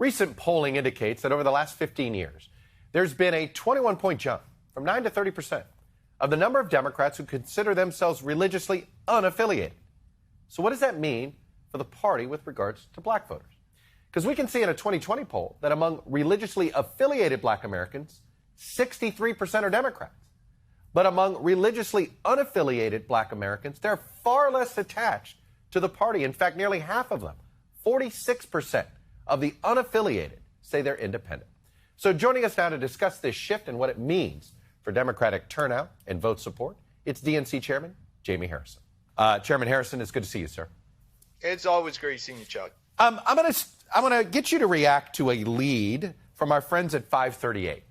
Recent polling indicates that over the last 15 years, there's been a 21-point jump from 9 to 30% of the number of Democrats who consider themselves religiously unaffiliated. So what does that mean for the party with regards to black voters? Because we can see in a 2020 poll that among religiously affiliated black Americans, 63% are Democrats. But among religiously unaffiliated black Americans, they're far less attached to the party. In fact, nearly half of them, 46% of the unaffiliated, say they're independent. So joining us now to discuss this shift and what it means for Democratic turnout and vote support, it's DNC Chairman Jaime Harrison. Chairman Harrison, it's good to see you, sir. It's always great seeing you, Chuck. I'm gonna get you to react to a lead from our friends at 538,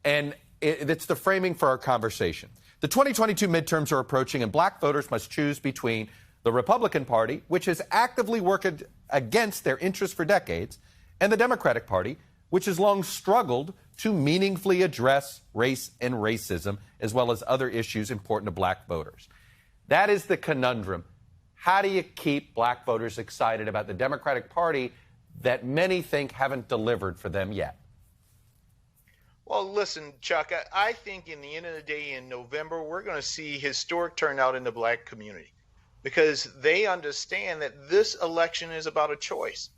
and it's the framing for our conversation. The 2022 midterms are approaching, and black voters must choose between the Republican Party, which has actively worked against their interests for decades, and the Democratic Party, which has long struggled to meaningfully address race and racism, as well as other issues important to black voters. That is the conundrum. How do you keep black voters excited about the Democratic Party that many think haven't delivered for them yet? Well, listen, Chuck, I think in the end of the day in November, we're going to see historic turnout in the black community because they understand that this election is about a choice.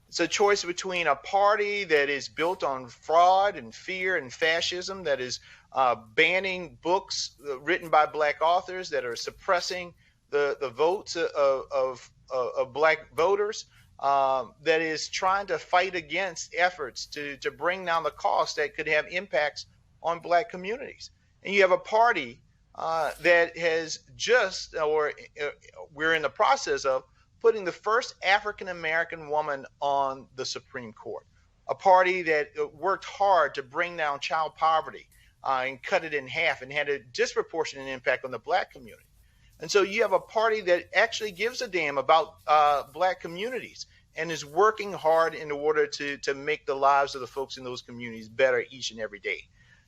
It's a choice between a party that is built on fraud and fear and fascism, that is banning books written by black authors, that are suppressing the votes of black voters, that is trying to fight against efforts to bring down the cost that could have impacts on black communities. And you have a party that has we're in the process of putting the first African-American woman on the Supreme Court, a party that worked hard to bring down child poverty and cut it in half and had a disproportionate impact on the black community. And so you have a party that actually gives a damn about black communities and is working hard in order to make the lives of the folks in those communities better each and every day.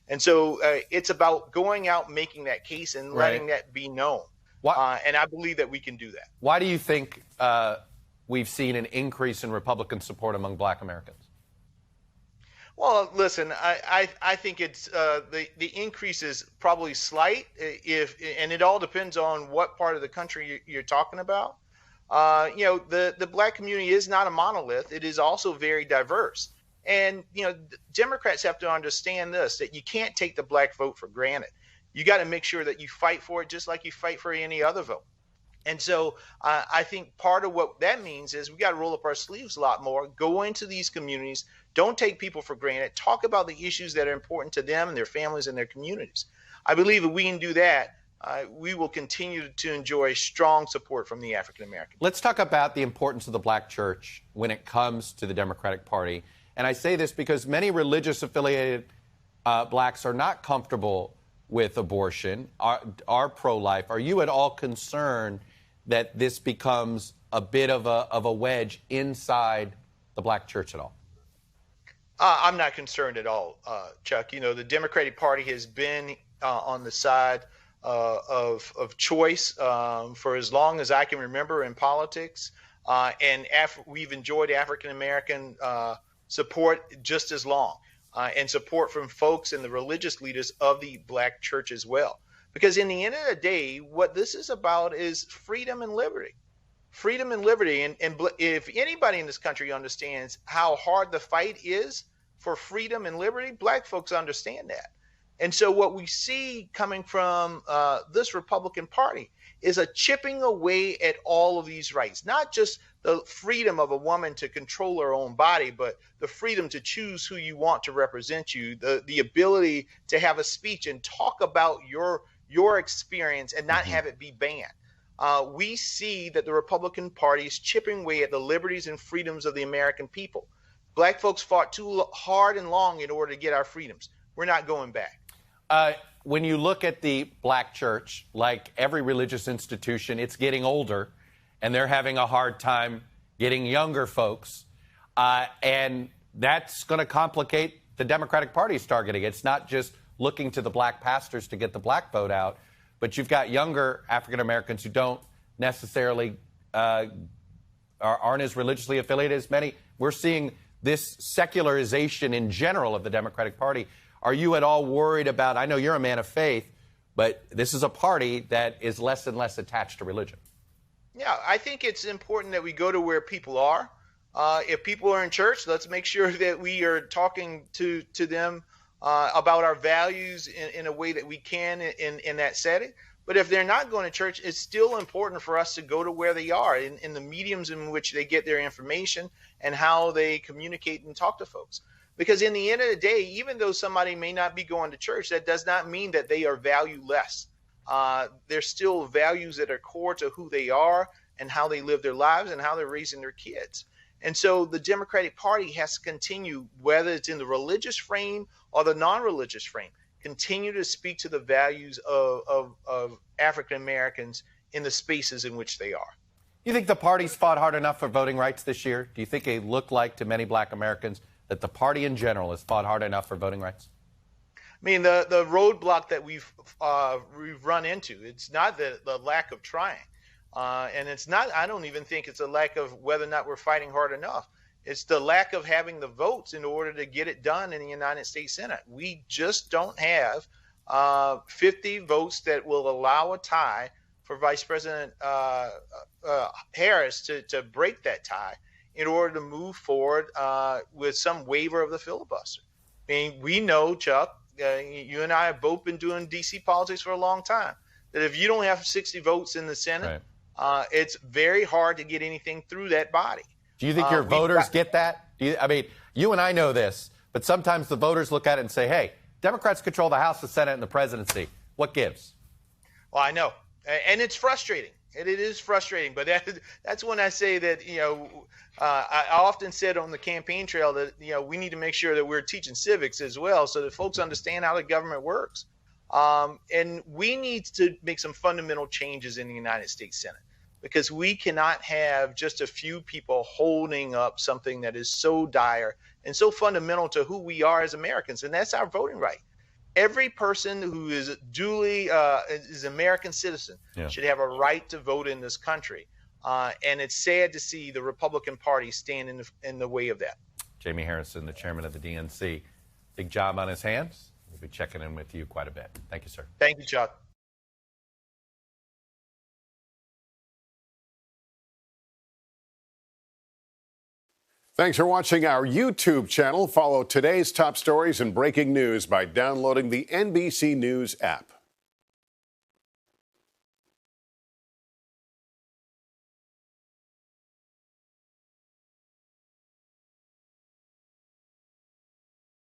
And so it's about going out, making that case and letting that be known. And I believe that we can do that. Why do you think we've seen an increase in Republican support among black Americans? Well, listen, I think it's the increase is probably slight, and it all depends on what part of the country you're talking about. The black community is not a monolith. It is also very diverse. And, Democrats have to understand this, that you can't take the black vote for granted. You got to make sure that you fight for it just like you fight for any other vote. And so I think part of what that means is we got to roll up our sleeves a lot more, go into these communities, don't take people for granted, talk about the issues that are important to them and their families and their communities. I believe if we can do that, we will continue to enjoy strong support from the African Americans. Let's talk about the importance of the black church when it comes to the Democratic Party. And I say this because many religious affiliated blacks are not comfortable with abortion, are pro-life. Are you at all concerned that this becomes a bit of a wedge inside the black church at all? I'm not concerned at all, Chuck. The Democratic Party has been on the side of choice for as long as I can remember in politics. And we've enjoyed African-American support just as long. And support from folks and the religious leaders of the black church as well. Because in the end of the day, what this is about is freedom and liberty. Freedom and liberty. And if anybody in this country understands how hard the fight is for freedom and liberty, black folks understand that. And so what we see coming from this Republican Party is a chipping away at all of these rights, not just the freedom of a woman to control her own body, but the freedom to choose who you want to represent you, the ability to have a speech and talk about your experience and not have it be banned. We see that the Republican Party is chipping away at the liberties and freedoms of the American people. Black folks fought too hard and long in order to get our freedoms. We're not going back. When you look at the black church, like every religious institution, it's getting older, and they're having a hard time getting younger folks. And that's going to complicate the Democratic Party's targeting. It's not just looking to the black pastors to get the black vote out, but you've got younger African Americans who don't necessarily aren't as religiously affiliated as many. We're seeing this secularization in general of the Democratic Party. Are you at all worried about, I know you're a man of faith, but this is a party that is less and less attached to religion? Yeah, I think it's important that we go to where people are. If people are in church, let's make sure that we are talking to them about our values in a way that we can in that setting. But if they're not going to church, it's still important for us to go to where they are in the mediums in which they get their information and how they communicate and talk to folks. Because in the end of the day, even though somebody may not be going to church, that does not mean that they are valueless. There's still values that are core to who they are and how they live their lives and how they're raising their kids. And so the Democratic Party has to continue, whether it's in the religious frame or the non-religious frame, continue to speak to the values of African Americans in the spaces in which they are. You think the party's fought hard enough for voting rights this year? Do you think it looked like to many black Americans that the party in general has fought hard enough for voting rights? I mean, the roadblock that we've run into, it's not the lack of trying. And it's not, I don't even think it's a lack of whether or not we're fighting hard enough. It's the lack of having the votes in order to get it done in the United States Senate. We just don't have 50 votes that will allow a tie for Vice President Harris to break that tie in order to move forward with some waiver of the filibuster. I mean, we know, Chuck, you and I have both been doing D.C. politics for a long time, that if you don't have 60 votes in the Senate, right, it's very hard to get anything through that body. Do you think your voters get that? I mean, you and I know this, but sometimes the voters look at it and say, hey, Democrats control the House, the Senate, and the presidency. What gives? Well, I know. And it's frustrating. It is frustrating. But that's when I say that, I often said on the campaign trail that, we need to make sure that we're teaching civics as well so that folks understand how the government works. And we need to make some fundamental changes in the United States Senate, because we cannot have just a few people holding up something that is so dire and so fundamental to who we are as Americans, and that's our voting right. Every person who is duly is an American citizen should have a right to vote in this country, and it's sad to see the Republican Party stand in the way of that. Jaime Harrison, the chairman of the DNC, big job on his hands. We'll be checking in with you quite a bit. Thank you, sir. Thank you, Chuck. Thanks for watching our YouTube channel. Follow today's top stories and breaking news by downloading the NBC News app.